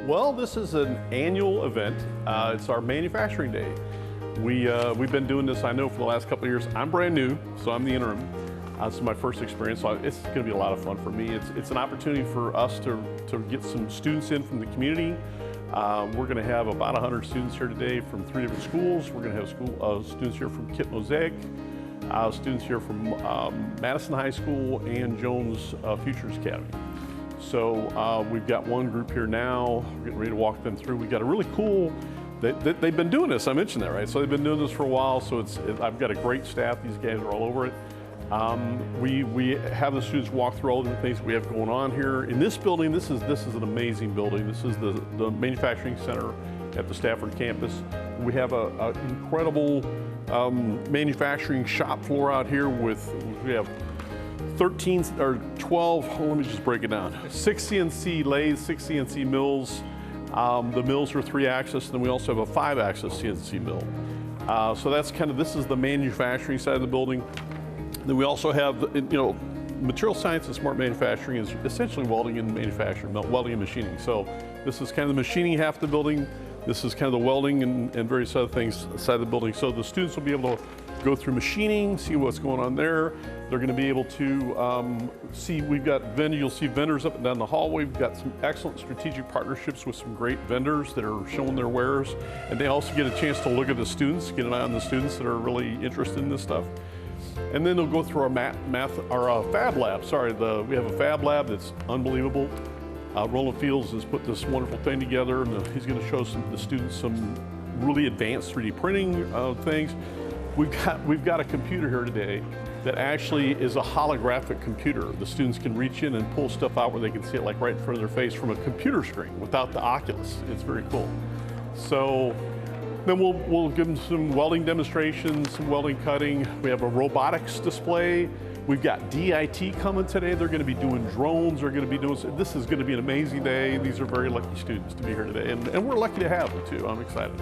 Well, this is an annual event. It's our manufacturing day. We've been doing this, I know, for the last couple of years. I'm brand new, so I'm the interim. This is my first experience, so it's going to be a lot of fun for me. It's an opportunity for us to get some students in from the community. We're going to have about 100 students here today from 3 different schools. We're going to have students here from Kit Mosaic, students here from Madison High School and Jones Futures Academy. So we've got one group here now. We're getting ready to walk them through. We've got a really cool, they've been doing this, I mentioned that, right? So they've been doing this for a while, so I've got a great staff. These guys are all over it. We have the students walk through all the different things we have going on here. In this building, this is an amazing building. This is the manufacturing center at the Stafford campus. We have an incredible manufacturing shop floor out here we have 13 or 12, let me just break it down. 6 CNC lathes, 6 CNC mills. The mills are 3-axis, and then we also have a 5-axis CNC mill. So that's this is the manufacturing side of the building. Then we also have, material science and smart manufacturing is essentially welding and manufacturing, welding and machining. So this is kind of the machining half of the building. This is kind of the welding and various other things side of the building. So the students will be able to go through machining, see what's going on there. They're going to be able to see, you'll see vendors up and down the hallway. We've got some excellent strategic partnerships with some great vendors that are showing their wares. And they also get a chance to look at the students, get an eye on the students that are really interested in this stuff. And then they'll go through our fab lab. We have a fab lab that's unbelievable. Roland Fields has put this wonderful thing together, and he's going to show the students some really advanced 3D printing things. We've got a computer here today that actually is a holographic computer. The students can reach in and pull stuff out where they can see it like right in front of their face from a computer screen without the Oculus. It's very cool. So then we'll give them some welding demonstrations, some welding cutting. We have a robotics display. We've got DIT coming today. They're going to be doing drones. They're going to be doing, this is going to be an amazing day. These are very lucky students to be here today. And we're lucky to have them too. I'm excited.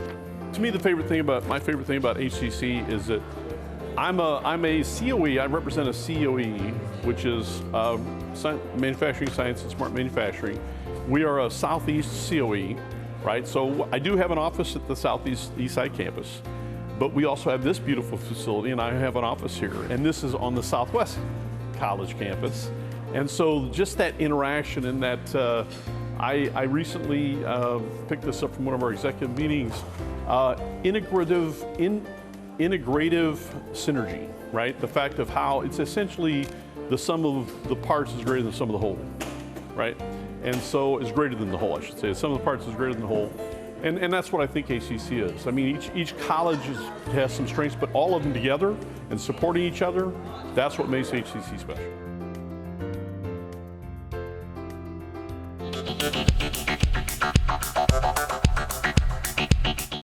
To me, my favorite thing about HCC is that I'm a COE. I represent a COE, which is Manufacturing Science and Smart Manufacturing. We are a Southeast COE, right? So I do have an office at the Southeast Eastside campus, but we also have this beautiful facility, and I have an office here. And this is on the Southwest College campus. And so just that interaction and that, I recently picked this up from one of our executive meetings, integrative synergy, right? The fact of how it's essentially the sum of the parts is greater than the sum of the whole, right? And so it's greater than the whole, I should say. The sum of the parts is greater than the whole. And that's what I think HCC is. I mean, each college has some strengths, but all of them together and supporting each other, that's what makes HCC special.